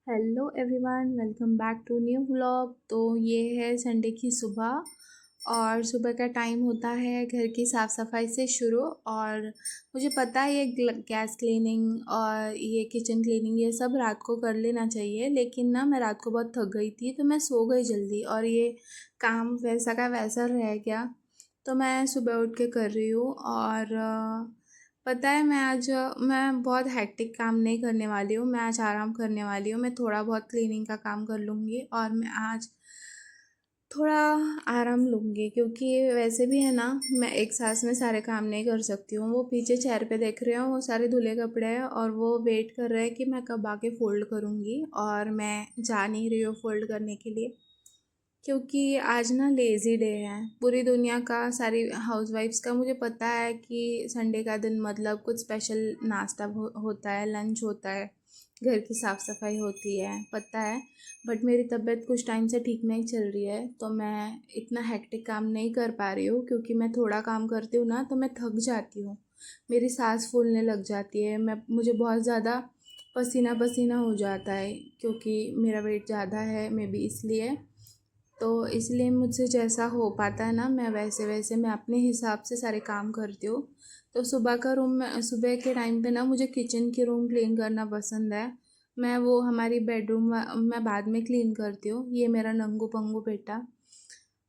Hello everyone, welcome back to new vlog. तो ये है संडे की सुबह और सुबह का टाइम होता है घर की साफ़ सफाई से शुरू। और मुझे पता है ये गैस क्लीनिंग और ये किचन क्लीनिंग ये सब रात को कर लेना चाहिए, लेकिन ना मैं रात को बहुत थक गई थी तो मैं सो गई जल्दी और ये काम वैसा का वैसा रह गया। तो मैं सुबह उठ के कर रही हूँ। और पता है मैं बहुत हेक्टिक काम नहीं करने वाली हूँ। मैं आज आराम करने वाली हूँ। मैं थोड़ा बहुत क्लीनिंग का काम कर लूँगी और मैं आज थोड़ा आराम लूँगी, क्योंकि वैसे भी है ना, मैं एक सांस में सारे काम नहीं कर सकती हूँ। वो पीछे चेयर पे देख रहे हो, वो सारे धुले कपड़े हैं और वो वेट कर रहे हैं कि मैं कब आके फ़ोल्ड करूँगी, और मैं जा नहीं रही हूँ फ़ोल्ड करने के लिए, क्योंकि आज ना लेज़ी डे है पूरी दुनिया का, सारी हाउसवाइफ्स का। मुझे पता है कि संडे का दिन मतलब कुछ स्पेशल नाश्ता होता है, लंच होता है, घर की साफ़ सफाई होती है, पता है। बट मेरी तबीयत कुछ टाइम से ठीक नहीं चल रही है, तो मैं इतना हेक्टिक काम नहीं कर पा रही हूँ, क्योंकि मैं थोड़ा काम करती हूँ ना तो मैं थक जाती हूँ। मेरी सांस फूलने लग जाती है, मुझे बहुत ज़्यादा पसीना पसीना हो जाता है, क्योंकि मेरा वेट ज़्यादा है मे बी इसलिए। तो इसलिए मुझसे जैसा हो पाता है ना, मैं वैसे वैसे मैं अपने हिसाब से सारे काम करती हूँ। तो सुबह के टाइम पे ना मुझे किचन की रूम क्लीन करना पसंद है। मैं वो हमारी बेडरूम मैं बाद में क्लीन करती हूँ। ये मेरा नंगू पंगू बेटा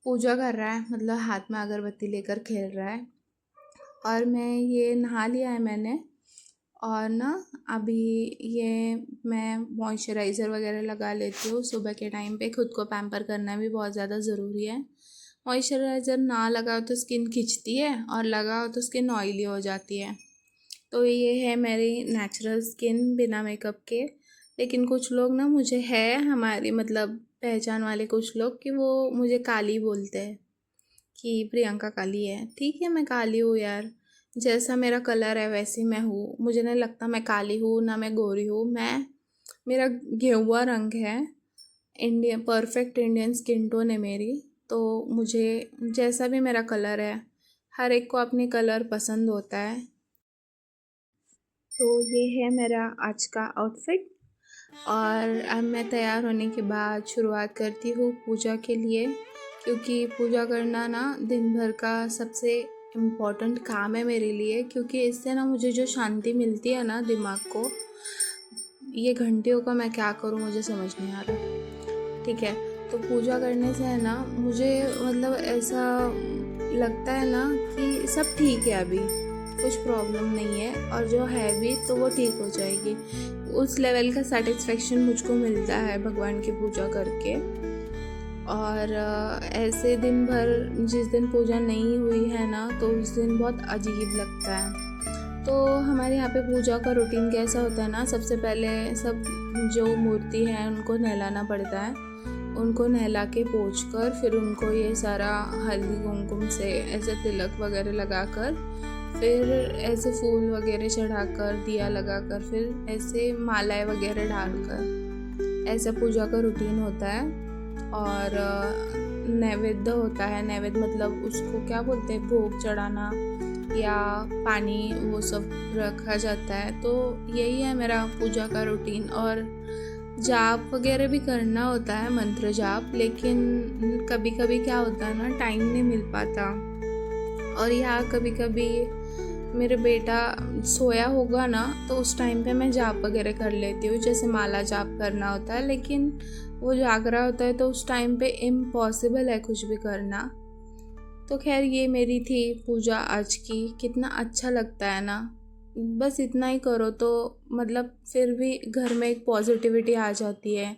पूजा कर रहा है, मतलब हाथ में अगरबत्ती लेकर खेल रहा है। और मैं ये नहा लिया है मैंने। और ना अभी ये मैं मॉइस्चराइज़र वगैरह लगा लेती हूँ सुबह के टाइम पे। खुद को पैम्पर करना भी बहुत ज़्यादा ज़रूरी है। मॉइस्चराइज़र ना लगाओ तो स्किन खिंचती है और लगाओ तो स्किन ऑयली हो जाती है। तो ये है मेरी नेचुरल स्किन बिना मेकअप के। लेकिन कुछ लोग ना, मुझे है हमारी मतलब पहचान वाले कुछ लोग, कि वो मुझे काली बोलते हैं कि प्रियंका काली है। ठीक है, मैं काली हूँ यार, जैसा मेरा कलर है वैसी मैं हूँ। मुझे नहीं लगता मैं काली हूँ, ना मैं गोरी हूँ। मेरा गेहुआ रंग है, Indian perfect Indian skin tone है मेरी। तो मुझे जैसा भी मेरा कलर है, हर एक को अपनी कलर पसंद होता है। तो ये है मेरा आज का आउटफिट। और अब मैं तैयार होने के बाद शुरुआत करती हूँ पूजा के लिए, क्योंकि पूजा करना ना दिन भर का सबसे इम्पोर्टेंट काम है मेरे लिए। क्योंकि इससे ना मुझे जो शांति मिलती है ना दिमाग को, ये घंटियों का मैं क्या करूँ मुझे समझ नहीं आ रहा। ठीक है, तो पूजा करने से है ना मुझे मतलब ऐसा लगता है ना कि सब ठीक है, अभी कुछ प्रॉब्लम नहीं है, और जो है भी तो वो ठीक हो जाएगी। उस लेवल का सेटिस्फेक्शन मुझको मिलता है भगवान की पूजा करके। और ऐसे दिन भर जिस दिन पूजा नहीं हुई है ना, तो उस दिन बहुत अजीब लगता है। तो हमारे यहाँ पे पूजा का रूटीन कैसा होता है ना, सबसे पहले सब जो मूर्ति है उनको नहलाना पड़ता है। उनको नहला के पोंछ कर फिर उनको ये सारा हल्दी कुमकुम से ऐसे तिलक वगैरह लगाकर, फिर ऐसे फूल वगैरह चढ़ाकर, दिया लगाकर, फिर ऐसे मालाएं वगैरह डालकर, ऐसा पूजा का रूटीन होता है। और नैवेद्य होता है। नैवेद्य मतलब उसको क्या बोलते हैं, भोग चढ़ाना या पानी, वो सब रखा जाता है। तो यही है मेरा पूजा का रूटीन। और जाप वगैरह भी करना होता है, मंत्र जाप, लेकिन कभी कभी क्या होता है ना, टाइम नहीं मिल पाता। और यहाँ कभी कभी मेरे बेटा सोया होगा ना, तो उस टाइम पे मैं जाप वगैरह कर लेती हूँ, जैसे माला जाप करना होता है। लेकिन वो जाग रहा होता है तो उस टाइम पे इम्पॉसिबल है कुछ भी करना। तो खैर ये मेरी थी पूजा आज की। कितना अच्छा लगता है ना, बस इतना ही करो तो मतलब फिर भी घर में एक पॉजिटिविटी आ जाती है।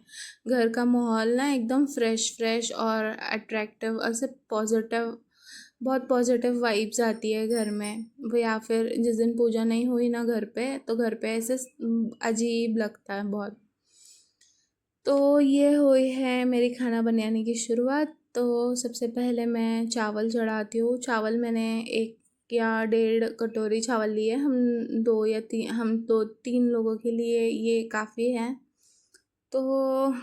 घर का माहौल ना एकदम फ्रेश फ्रेश और अट्रैक्टिव, ऐसे पॉजिटिव, बहुत पॉजिटिव वाइब्स आती है घर में। वो या फिर जिस दिन पूजा नहीं हुई ना घर पे, तो घर पे ऐसे अजीब लगता है बहुत। तो ये हुई है मेरी खाना बनाने की शुरुआत। तो सबसे पहले मैं चावल चढ़ाती हूँ। चावल मैंने 1 या 1.5 कटोरी चावल लिए। हम 2-3 लोगों के लिए ये काफ़ी है। तो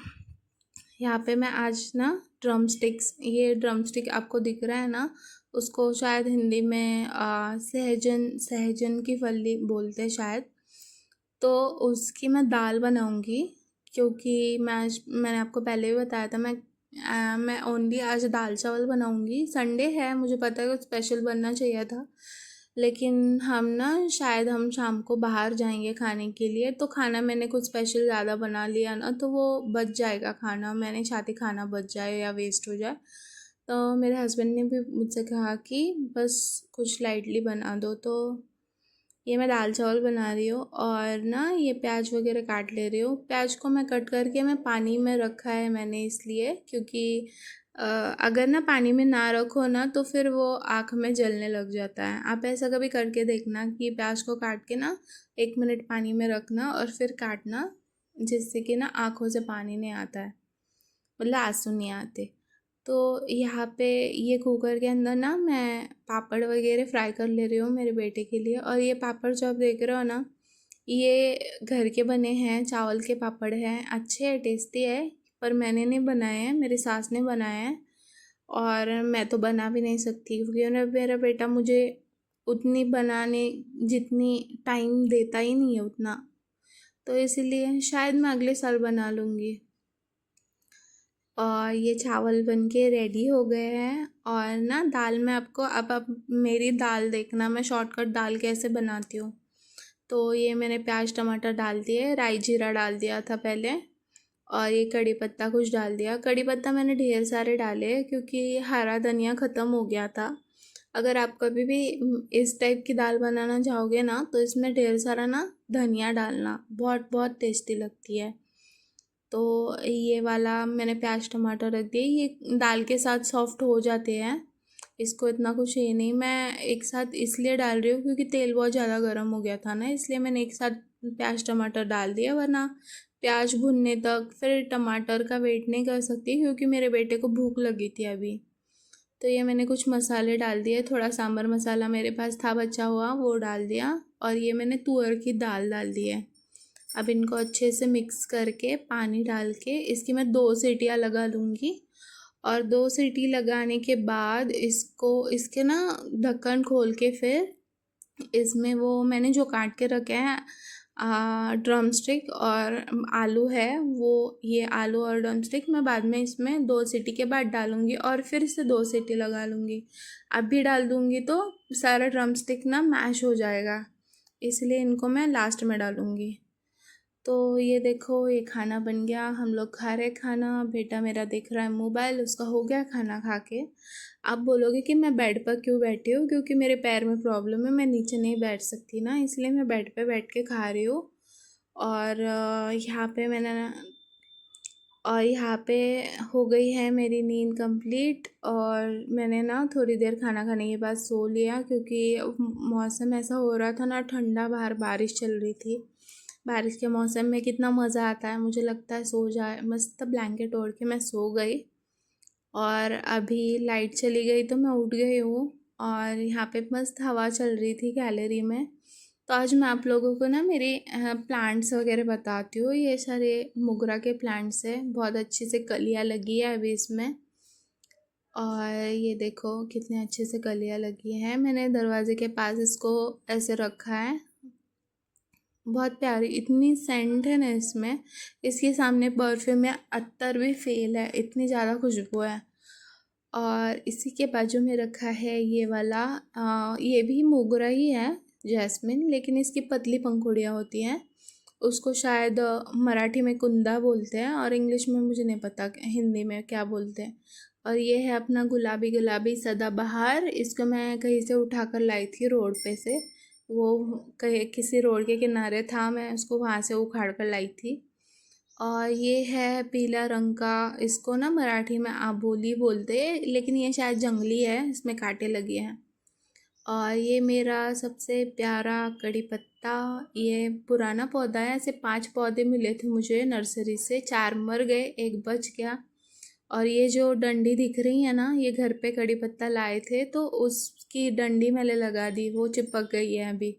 यहाँ पे मैं आज ना ये ड्रम स्टिक आपको दिख रहा है ना, उसको शायद हिंदी में सहजन सहजन की फली बोलते हैं शायद। तो उसकी मैं दाल बनाऊंगी। क्योंकि मैंने आपको पहले भी बताया था मैं ओनली आज दाल चावल बनाऊंगी। संडे है, मुझे पता है कुछ स्पेशल बनना चाहिए था, लेकिन शायद हम शाम को बाहर जाएंगे खाने के लिए, तो खाना मैंने कुछ स्पेशल ज़्यादा बना लिया ना, तो वो बच जाएगा खाना। मैं नहीं चाहती खाना बच जाए या वेस्ट हो जाए। तो मेरे हस्बैंड ने भी मुझसे कहा कि बस कुछ लाइटली बना दो। तो ये मैं दाल चावल बना रही हूँ और ये प्याज वगैरह काट ले रही हूँ। प्याज को मैं कट करके मैं पानी में रखा है मैंने, इसलिए क्योंकि अगर पानी में ना रखो ना तो फिर वो आँख में जलने लग जाता है। आप ऐसा कभी करके देखना कि प्याज को काट के 1 मिनट पानी में रखना और फिर काटना, जिससे कि आँखों से पानी नहीं आता है, मतलब आंसू नहीं आते। तो यहाँ पे ये कुकर के अंदर मैं पापड़ वगैरह फ्राई कर ले रही हूँ मेरे बेटे के लिए। और ये पापड़ जो आप देख रहे हो ये घर के बने हैं, चावल के पापड़ हैं, अच्छे हैं, टेस्टी है। पर मैंने नहीं बनाए हैं, मेरी सास ने बनाए हैं और मैं तो बना भी नहीं सकती, क्योंकि मेरा बेटा मुझे उतनी बनाने जितनी टाइम देता ही नहीं है उतना। तो इसीलिए शायद मैं अगले साल बना लूँगी। और ये चावल बन के रेडी हो गए हैं। और दाल में आपको अब आप मेरी दाल देखना, मैं शॉर्टकट दाल कैसे बनाती हूँ। तो ये मैंने प्याज टमाटर डाल दिए, राई जीरा डाल दिया था पहले, और ये कड़ी पत्ता कुछ डाल दिया। कड़ी पत्ता मैंने ढेर सारे डाले क्योंकि हरा धनिया ख़त्म हो गया था। अगर आप कभी भी इस टाइप की दाल बनाना चाहोगे तो इसमें ढेर सारा धनिया डालना, बहुत बहुत टेस्टी लगती है। तो ये वाला मैंने प्याज टमाटर रख दिए, ये दाल के साथ सॉफ्ट हो जाते हैं, इसको इतना कुछ ये नहीं। मैं एक साथ इसलिए डाल रही हूँ क्योंकि तेल बहुत ज़्यादा गर्म हो गया था इसलिए मैंने एक साथ प्याज टमाटर डाल दिया, वरना प्याज भुनने तक फिर टमाटर का वेट नहीं कर सकती, क्योंकि मेरे बेटे को भूख लगी थी अभी। तो ये मैंने कुछ मसाले डाल दिए, थोड़ा सांभर मसाला मेरे पास था बचा हुआ वो डाल दिया, और ये मैंने तुअर की दाल डाल दी है। अब इनको अच्छे से मिक्स करके पानी डाल के इसकी मैं 2 सीटियाँ लगा लूँगी। और 2 सीटी लगाने के बाद इसके ढक्कन खोल के फिर इसमें वो मैंने जो काट के रखे हैं ड्रम स्टिक और आलू है, वो ये आलू और ड्रम स्टिक मैं बाद में इसमें 2 सीटी के बाद डालूँगी और फिर इसे 2 सीटी लगा लूँगी। अभी डाल दूँगी तो सारा ड्रम स्टिक मैश हो जाएगा, इसलिए इनको मैं लास्ट में डालूँगी। तो ये देखो, ये खाना बन गया, हम लोग खा रहे खाना। बेटा मेरा देख रहा है मोबाइल, उसका हो गया खाना खा के। आप बोलोगे कि मैं बेड पर क्यों बैठी हूँ, क्योंकि मेरे पैर में प्रॉब्लम है, मैं नीचे नहीं बैठ सकती इसलिए मैं बेड पे बैठ के खा रही हूँ। और यहाँ पे हो गई है मेरी नींद कंप्लीट, और मैंने थोड़ी देर खाना खाने के बाद सो लिया, क्योंकि मौसम ऐसा हो रहा था ठंडा, बाहर बारिश चल रही थी। बारिश के मौसम में कितना मज़ा आता है, मुझे लगता है सो जाए, मस्त ब्लैंकेट ओढ़ के मैं सो गई। और अभी लाइट चली गई तो मैं उठ गई हूँ, और यहाँ पे मस्त हवा चल रही थी गैलरी में। तो आज मैं आप लोगों को मेरे प्लांट्स वगैरह बताती हूँ। ये सारे मोगरा के प्लांट्स हैं, बहुत अच्छी से कलियाँ लगी है अभी इसमें। और ये देखो कितने अच्छे से कलियाँ लगी हैं, मैंने दरवाजे के पास इसको ऐसे रखा है। बहुत प्यारी, इतनी सेंट है इसमें, इसके सामने परफ्यूम या अत्तर भी फेल है, इतनी ज़्यादा खुशबू है। और इसी के बाजू में रखा है ये वाला, ये भी मोगरा ही है, जैस्मिन, लेकिन इसकी पतली पंखुड़ियाँ होती हैं, उसको शायद मराठी में कुंदा बोलते हैं, और इंग्लिश में मुझे नहीं पता हिंदी में क्या बोलते हैं। और ये है अपना गुलाबी गुलाबी सदाबहार, इसको मैं कहीं से उठा कर लाई थी रोड पे से, वो कहीं किसी रोड के किनारे था, मैं उसको वहाँ से उखाड़ कर लाई थी। और ये है पीला रंग का, इसको मराठी में आबोली बोलते हैं, लेकिन ये शायद जंगली है, इसमें कांटे लगे हैं। और ये मेरा सबसे प्यारा कड़ी पत्ता, ये पुराना पौधा है, ऐसे 5 पौधे मिले थे मुझे नर्सरी से, 4 मर गए, एक बच गया। और ये जो डंडी दिख रही है ये घर पे कड़ी पत्ता लाए थे तो उसकी डंडी मैंने लगा दी, वो चिपक गई है अभी।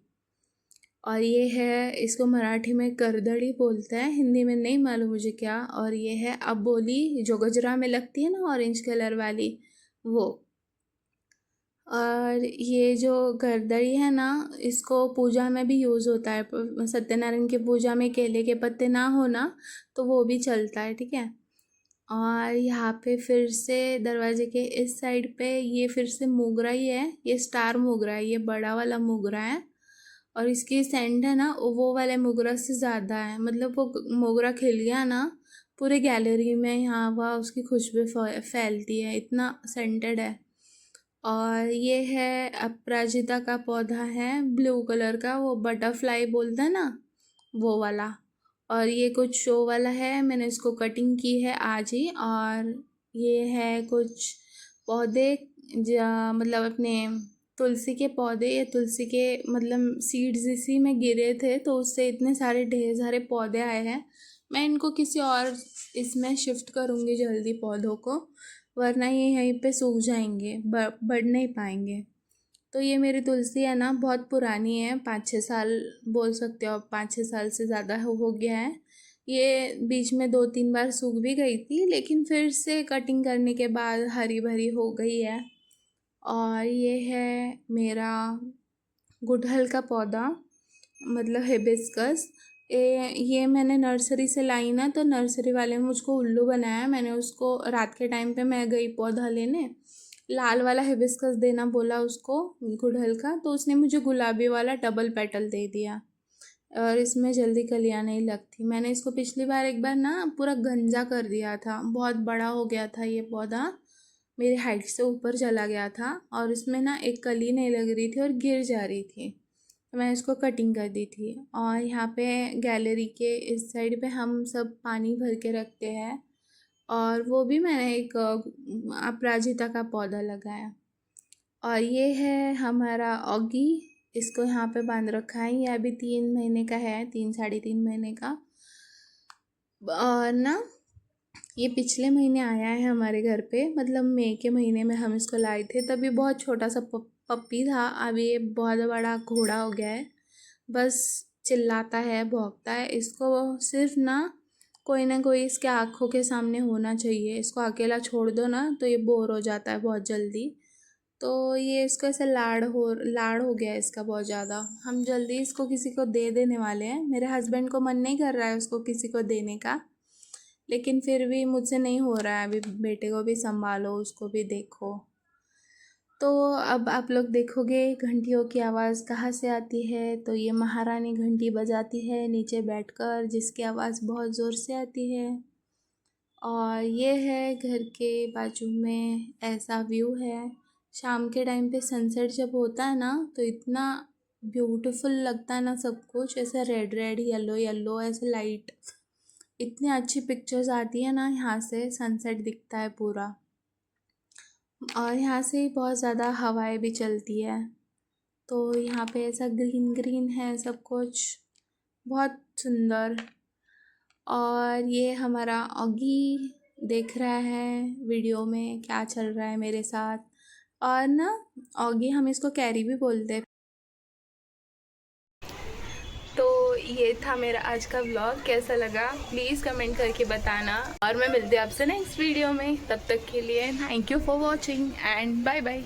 और ये है, इसको मराठी में करदड़ी बोलते हैं, हिंदी में नहीं मालूम मुझे क्या। और ये है अबोली, जो गजरा में लगती है ऑरेंज कलर वाली, वो। और ये जो गर्दरी है ना, इसको पूजा में भी यूज़ होता है। सत्यनारायण की पूजा में केले के पत्ते ना हो ना, तो वो भी चलता है, ठीक है। और यहाँ पे फिर से दरवाजे के इस साइड पे ये फिर से मोगरा ही है, ये स्टार मोगरा है, ये बड़ा वाला मोगरा है। और इसकी सेंट है ना, वो वाले मोगरा से ज़्यादा है, मतलब वो मोगरा खिल गया ना, पूरे गैलरी में यहाँ वहाँ उसकी खुशबू फैलती है, इतना सेंटेड है। और ये है अपराजिता का पौधा है, ब्लू कलर का, वो बटरफ्लाई बोलते हैं ना, वो वाला। और ये कुछ शो वाला है, मैंने इसको कटिंग की है आज ही। और ये है कुछ पौधे मतलब अपने तुलसी के पौधे, या तुलसी के मतलब सीड्स इसी में गिरे थे, तो उससे इतने सारे ढेर सारे पौधे आए हैं। मैं इनको किसी और इसमें शिफ्ट करूँगी जल्दी पौधों को, वरना ये यहीं पे सूख जाएंगे, बढ़ नहीं पाएंगे। तो ये मेरी तुलसी है ना, बहुत पुरानी है, 5-6 साल बोल सकते हो, 5-6 साल से ज़्यादा हो गया है। ये बीच में 2-3 बार सूख भी गई थी, लेकिन फिर से कटिंग करने के बाद हरी भरी हो गई है। और ये है मेरा गुड़हल का पौधा, मतलब हिबिस्कस। ये मैंने नर्सरी से लाई ना, तो नर्सरी वाले ने मुझको उल्लू बनाया। मैंने उसको रात के टाइम पे मैं गई पौधा लेने, लाल वाला हिबिस्कस देना बोला उसको गुड़हल का, तो उसने मुझे गुलाबी वाला डबल पेटल दे दिया। और इसमें जल्दी कलियाँ नहीं लगती। मैंने इसको पिछली बार एक बार ना पूरा गंजा कर दिया था, बहुत बड़ा हो गया था ये पौधा, मेरी हाइट से ऊपर चला गया था, और इसमें ना एक कली नहीं लग रही थी और गिर जा रही थी, तो मैंने इसको कटिंग कर दी थी। और यहाँ पे गैलरी के इस साइड पे हम सब पानी भर के रखते हैं, और वो भी मैंने एक अपराजिता का पौधा लगाया। और ये है हमारा ऑगी, इसको यहाँ पे बांध रखा है, ये अभी 3 महीने का है, 3-3.5 महीने का। और ना ये पिछले महीने आया है हमारे घर पे, मतलब मई के महीने में हम इसको लाए थे, तभी बहुत छोटा सा पप्पी था। अभी ये बहुत बड़ा घोड़ा हो गया है, बस चिल्लाता है, भौंकता है। इसको सिर्फ ना कोई इसके आँखों के सामने होना चाहिए। इसको अकेला छोड़ दो ना, तो ये बोर हो जाता है बहुत जल्दी। तो ये इसको ऐसे लाड़ हो गया है इसका बहुत ज़्यादा। हम जल्दी इसको किसी को दे देने वाले हैं। मेरे हस्बैंड को मन नहीं कर रहा है उसको किसी को देने का, लेकिन फिर भी मुझसे नहीं हो रहा है। अभी बेटे को भी संभालो, उसको भी देखो। तो अब आप लोग देखोगे घंटियों की आवाज़ कहाँ से आती है, तो ये महारानी घंटी बजाती है नीचे बैठकर, जिसकी आवाज़ बहुत ज़ोर से आती है। और ये है घर के बाजू में ऐसा व्यू है। शाम के टाइम पे सनसेट जब होता है ना, तो इतना ब्यूटीफुल लगता है ना सब कुछ, ऐसे रेड रेड येलो येलो ऐसे लाइट, इतनी अच्छी पिक्चर्स आती है ना, यहाँ से सनसेट दिखता है पूरा। और यहाँ से बहुत ज़्यादा हवाएं भी चलती है, तो यहाँ पे ऐसा ग्रीन ग्रीन है सब कुछ, बहुत सुंदर। और ये हमारा ऑगी देख रहा है वीडियो में क्या चल रहा है मेरे साथ। और ना ऑगी हम इसको कैरी भी बोलते हैं। तो ये था मेरा आज का व्लॉग, कैसा लगा प्लीज़ कमेंट करके बताना, और मैं मिलती हूँ आपसे नेक्स्ट वीडियो में। तब तक के लिए thank you for watching and bye bye.